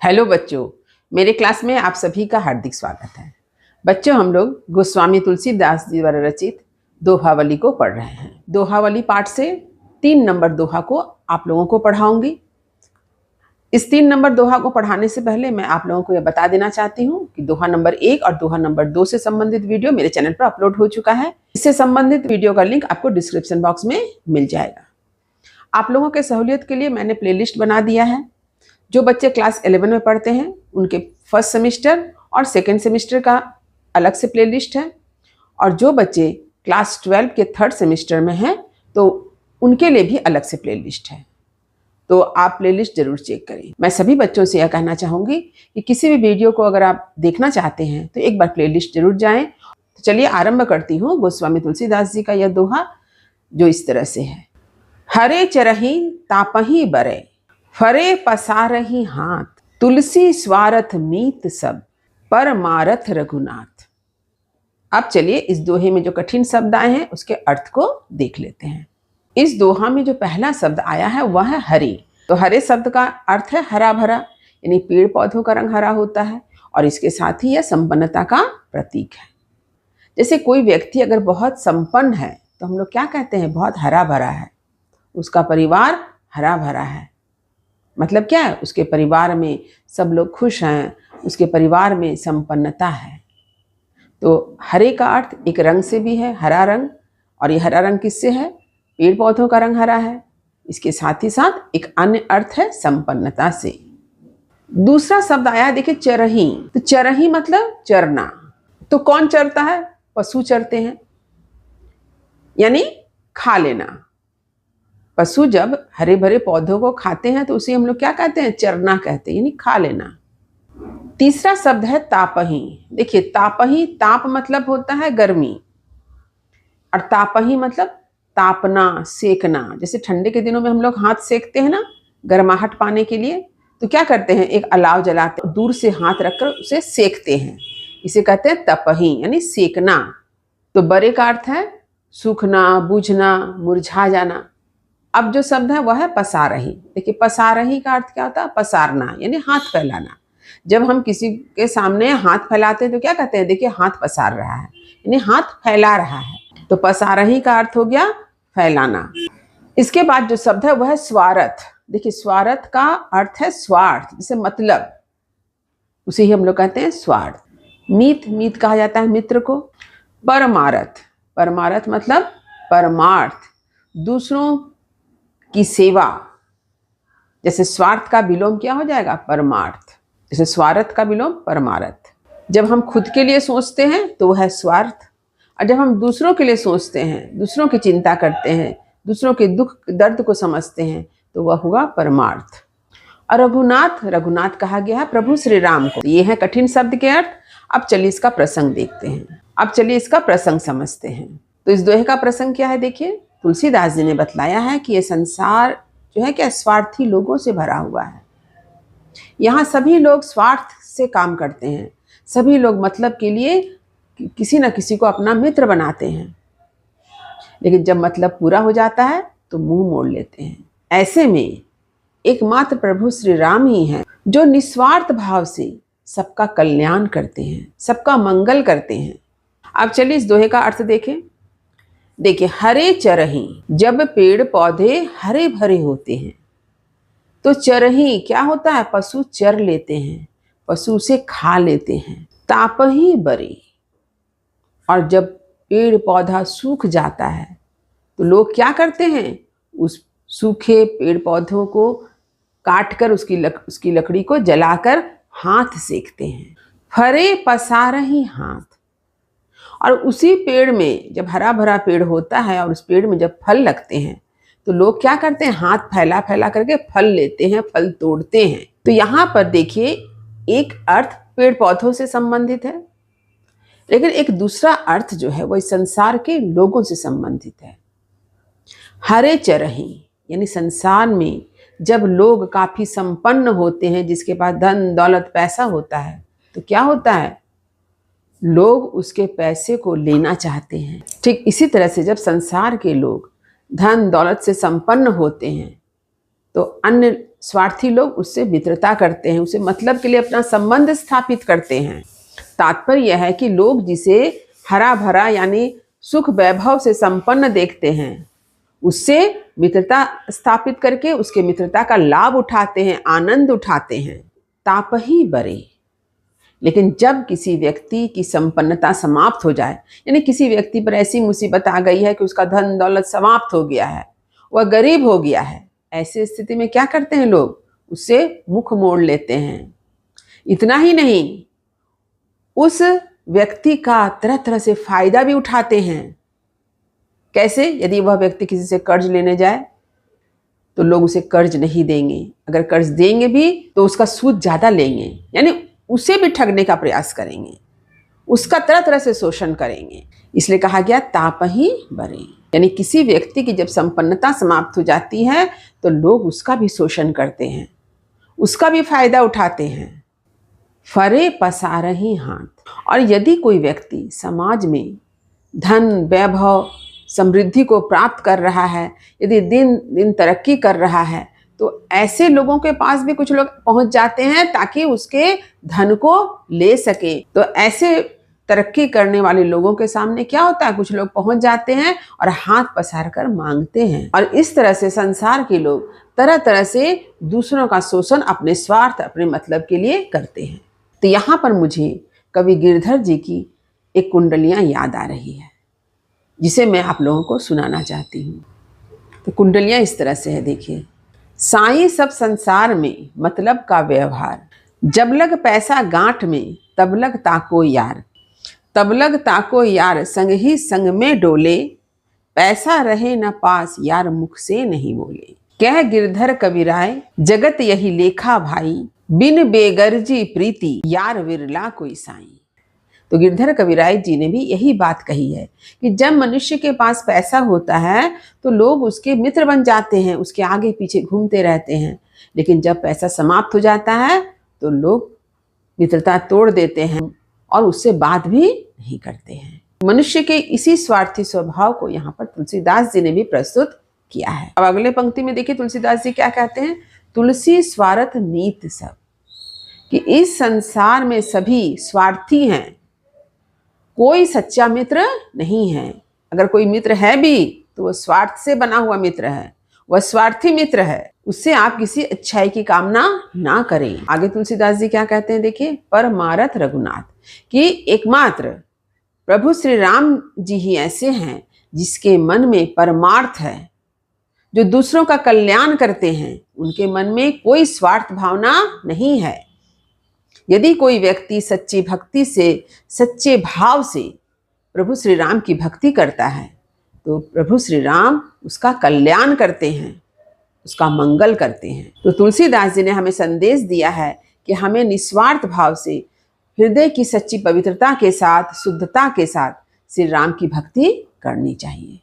Hello बच्चों, मेरे class में आप सभी का हार्दिक स्वागत है। बच्चों, हम लोग गोस्वामी तुलसीदास जी द्वारा रचित दोहावली को पढ़ रहे हैं। दोहावली पाठ से 3 नंबर दोहा को आप लोगों को पढ़ाऊंगी। इस 3 नंबर दोहा को पढ़ाने से पहले मैं आप लोगों को यह बता देना चाहती हूँ कि दोहा नंबर 1 और दोहा नंबर 2 से संबंधित वीडियो मेरे चैनल पर अपलोड हो चुका है। इससे संबंधित वीडियो का लिंक आपको डिस्क्रिप्शन बॉक्स में मिल जाएगा। आप लोगों के सहूलियत के लिए मैंने प्लेलिस्ट बना दिया है। जो बच्चे क्लास 11 में पढ़ते हैं उनके फर्स्ट सेमेस्टर और सेकेंड सेमेस्टर का अलग से प्लेलिस्ट है, और जो बच्चे क्लास 12 के थर्ड सेमेस्टर में हैं तो उनके लिए भी अलग से प्लेलिस्ट है। तो आप प्लेलिस्ट जरूर चेक करें। मैं सभी बच्चों से यह कहना चाहूँगी कि किसी भी वीडियो को अगर आप देखना चाहते हैं तो एक बार प्लेलिस्ट जरूर जाएं। तो चलिए आरंभ करती हूँ गोस्वामी तुलसीदास जी का यह दोहा, जो इस तरह से है। हरे चरही तापही बरे, फरे पसारही हाथ, तुलसी स्वारथ मीत सब, परमारथ रघुनाथ। अब चलिए इस दोहे में जो कठिन शब्द आए हैं उसके अर्थ को देख लेते हैं। इस दोहा में जो पहला शब्द आया है वह है हरे। तो हरे शब्द का अर्थ है हरा भरा, यानी पेड़ पौधों का रंग हरा होता है, और इसके साथ ही यह संपन्नता का प्रतीक है। जैसे कोई व्यक्ति अगर बहुत संपन्न है तो हम लोग क्या कहते हैं, बहुत हरा भरा है, उसका परिवार हरा भरा है। मतलब क्या है, उसके परिवार में सब लोग खुश हैं, उसके परिवार में संपन्नता है। तो हरे का अर्थ एक रंग से भी है, हरा रंग, और ये हरा रंग किससे है, पेड़ पौधों का रंग हरा है। इसके साथ ही साथ एक अन्य अर्थ है संपन्नता से। दूसरा शब्द आया देखिए चरही। तो चरही मतलब चरना। तो कौन चरता है, पशु चरते हैं, यानी खा लेना। पशु जब हरे भरे पौधों को खाते हैं तो उसे हम लोग क्या कहते हैं, चरना कहते हैं, यानी खा लेना। तीसरा शब्द है तापही। देखिए तापही, ताप मतलब होता है गर्मी, और तापही मतलब तापना, सेकना। जैसे ठंडे के दिनों में हम लोग हाथ सेकते हैं ना, गर्माहट पाने के लिए, तो क्या करते हैं, एक अलाव जलाते हैं, दूर से हाथ रखकर उसे सेकते हैं। इसे कहते हैं तपही, यानी सेकना। तो बरे का अर्थ है सूखना, बुझना, मुरझा जाना। अब जो शब्द है वह है पसारही। देखिए पसारही का अर्थ क्या होता है, पसारना, यानी हाथ फैलाना। जब हम किसी के सामने हाथ फैलाते हैं तो क्या कहते हैं, देखिए हाथ पसार रहा है, यानी हाथ फैला रहा है। तो पसारही का अर्थ हो गया फैलाना। इसके बाद जो शब्द है वह है स्वार्थ। देखिए स्वार्थ का अर्थ है स्वार्थ, जैसे मतलब, उसे ही हम लोग कहते हैं स्वार्थ। मीत, मीत कहा जाता है मित्र को। परमारथ, परमारथ मतलब परमार्थ, दूसरों की सेवा। जैसे स्वार्थ का विलोम क्या हो जाएगा, परमार्थ। जैसे स्वार्थ का विलोम परमार्थ। जब हम खुद के लिए सोचते हैं तो वह है स्वार्थ, और जब हम दूसरों के लिए सोचते हैं, दूसरों की चिंता करते हैं, दूसरों के दुख दर्द को समझते हैं, तो वह होगा परमार्थ। और रघुनाथ, रघुनाथ कहा गया है प्रभु श्री राम को। ये है कठिन शब्द के अर्थ। अब चलिए इसका प्रसंग देखते हैं। अब चलिए इसका प्रसंग समझते हैं। तो इस दोहे का प्रसंग क्या है, देखिए तुलसीदास जी ने बतलाया है कि यह संसार जो है क्या स्वार्थी लोगों से भरा हुआ है। यहाँ सभी लोग स्वार्थ से काम करते हैं, सभी लोग मतलब के लिए किसी न किसी को अपना मित्र बनाते हैं, लेकिन जब मतलब पूरा हो जाता है तो मुंह मोड़ लेते हैं। ऐसे में एकमात्र प्रभु श्री राम ही हैं जो निस्वार्थ भाव से सबका कल्याण करते हैं, सबका मंगल करते हैं। अब चलिए इस दोहे का अर्थ देखें। देखिए हरे चरही, जब पेड़ पौधे हरे भरे होते हैं तो चरही क्या होता है, पशु चर लेते हैं, पशु से खा लेते हैं। तापही बरे, और जब पेड़ पौधा सूख जाता है तो लोग क्या करते हैं, उस सूखे पेड़ पौधों को काटकर उसकी लकड़ी को जलाकर हाथ सेकते हैं। फरे पसारही हाथ, और उसी पेड़ में जब हरा भरा पेड़ होता है और उस पेड़ में जब फल लगते हैं तो लोग क्या करते हैं, हाथ फैला फैला करके फल लेते हैं, फल तोड़ते हैं। तो यहाँ पर देखिए एक अर्थ पेड़ पौधों से संबंधित है, लेकिन एक दूसरा अर्थ जो है वह संसार के लोगों से संबंधित है। हरे चरही, यानी संसार में जब लोग काफी संपन्न होते हैं, जिसके पास धन दौलत पैसा होता है, तो क्या होता है, लोग उसके पैसे को लेना चाहते हैं। ठीक इसी तरह से जब संसार के लोग धन दौलत से संपन्न होते हैं तो अन्य स्वार्थी लोग उससे मित्रता करते हैं, उसे मतलब के लिए अपना संबंध स्थापित करते हैं। तात्पर्य यह है कि लोग जिसे हरा भरा यानी सुख वैभव से संपन्न देखते हैं, उससे मित्रता स्थापित करके उसके मित्रता का लाभ उठाते हैं, आनंद उठाते हैं। तापहि बरे। लेकिन जब किसी व्यक्ति की संपन्नता समाप्त हो जाए, यानी किसी व्यक्ति पर ऐसी मुसीबत आ गई है कि उसका धन दौलत समाप्त हो गया है, वह गरीब हो गया है, ऐसी स्थिति में क्या करते हैं लोग? उससे मुख मोड़ लेते हैं। इतना ही नहीं, उस व्यक्ति का तरह तरह से फायदा भी उठाते हैं। कैसे? यदि वह व्यक्ति किसी से कर्ज लेने जाए तो लोग उसे कर्ज नहीं देंगे, अगर कर्ज देंगे भी तो उसका सूद ज्यादा लेंगे, यानी उसे भी ठगने का प्रयास करेंगे, उसका तरह तरह से शोषण करेंगे। इसलिए कहा गया तापहि बरे, यानी किसी व्यक्ति की जब संपन्नता समाप्त हो जाती है तो लोग उसका भी शोषण करते हैं, उसका भी फायदा उठाते हैं। फरे पसारहि हाथ। और यदि कोई व्यक्ति समाज में धन वैभव समृद्धि को प्राप्त कर रहा है, यदि दिन दिन तरक्की कर रहा है, तो ऐसे लोगों के पास भी कुछ लोग पहुंच जाते हैं ताकि उसके धन को ले सके। तो ऐसे तरक्की करने वाले लोगों के सामने क्या होता है? कुछ लोग पहुंच जाते हैं और हाथ पसार कर मांगते हैं। और इस तरह से संसार के लोग तरह तरह से दूसरों का शोषण अपने स्वार्थ, अपने मतलब के लिए करते हैं। तो यहाँ पर मुझे कवि गिरधर जी की एक कुंडलियाँ याद आ रही है, जिसे मैं आप लोगों को सुनाना चाहती हूँ। तो कुंडलियाँ इस तरह से है, देखिए। साईं सब संसार में मतलब का व्यवहार, जब लग पैसा गांठ में तब लग ताको यार, तब लग ताको यार संग ही संग में डोले, पैसा रहे न पास यार मुख से नहीं बोले। कह गिरधर कविराय जगत यही लेखा भाई, बिन बेगर्जी प्रीति यार विरला कोई साईं। तो गिरधर कविराय जी ने भी यही बात कही है कि जब मनुष्य के पास पैसा होता है तो लोग उसके मित्र बन जाते हैं, उसके आगे पीछे घूमते रहते हैं, लेकिन जब पैसा समाप्त हो जाता है तो लोग मित्रता तोड़ देते हैं और उससे बात भी नहीं करते हैं। मनुष्य के इसी स्वार्थी स्वभाव को यहाँ पर तुलसीदास जी ने भी प्रस्तुत किया है। अब अगले पंक्ति में देखिए तुलसीदास जी क्या कहते हैं। तुलसी स्वार्थ नीत सब, कि इस संसार में सभी स्वार्थी हैं, कोई सच्चा मित्र नहीं है। अगर कोई मित्र है भी तो वह स्वार्थ से बना हुआ मित्र है, वह स्वार्थी मित्र है, उससे आप किसी अच्छाई की कामना ना करें। आगे तुलसीदास जी क्या कहते हैं, देखिए। परमारथ रघुनाथ, कि एकमात्र प्रभु श्री राम जी ही ऐसे हैं जिसके मन में परमार्थ है, जो दूसरों का कल्याण करते हैं, उनके मन में कोई स्वार्थ भावना नहीं है। यदि कोई व्यक्ति सच्ची भक्ति से, सच्चे भाव से प्रभु श्री राम की भक्ति करता है तो प्रभु श्री राम उसका कल्याण करते हैं, उसका मंगल करते हैं। तो तुलसीदास जी ने हमें संदेश दिया है कि हमें निस्वार्थ भाव से, हृदय की सच्ची पवित्रता के साथ, शुद्धता के साथ श्री राम की भक्ति करनी चाहिए।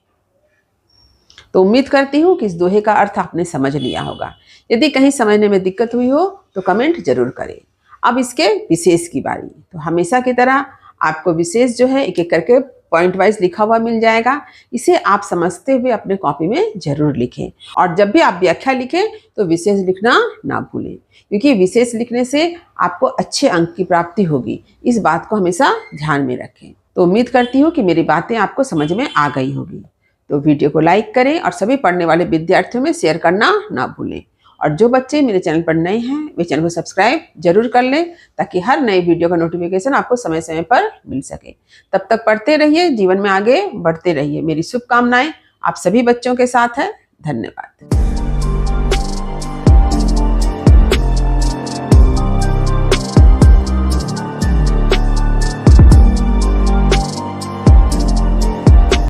तो उम्मीद करती हूँ कि इस दोहे का अर्थ आपने समझ लिया होगा। यदि कहीं समझने में दिक्कत हुई हो तो कमेंट जरूर करें। अब इसके विशेष की बारी। तो हमेशा की तरह आपको विशेष जो है एक एक करके पॉइंट वाइज लिखा हुआ मिल जाएगा। इसे आप समझते हुए अपने कॉपी में जरूर लिखें, और जब भी आप व्याख्या लिखें तो विशेष लिखना ना भूलें, क्योंकि विशेष लिखने से आपको अच्छे अंक की प्राप्ति होगी। इस बात को हमेशा ध्यान में रखें। तो उम्मीद करती हूँ कि मेरी बातें आपको समझ में आ गई होगी। तो वीडियो को लाइक करें और सभी पढ़ने वाले विद्यार्थियों में शेयर करना ना भूलें। और जो बच्चे मेरे चैनल पर नए हैं वे चैनल को सब्सक्राइब जरूर कर लें, ताकि हर नई वीडियो का नोटिफिकेशन आपको समय समय पर मिल सके। तब तक पढ़ते रहिए, जीवन में आगे बढ़ते रहिए। मेरी शुभकामनाएं आप सभी बच्चों के साथ है। धन्यवाद।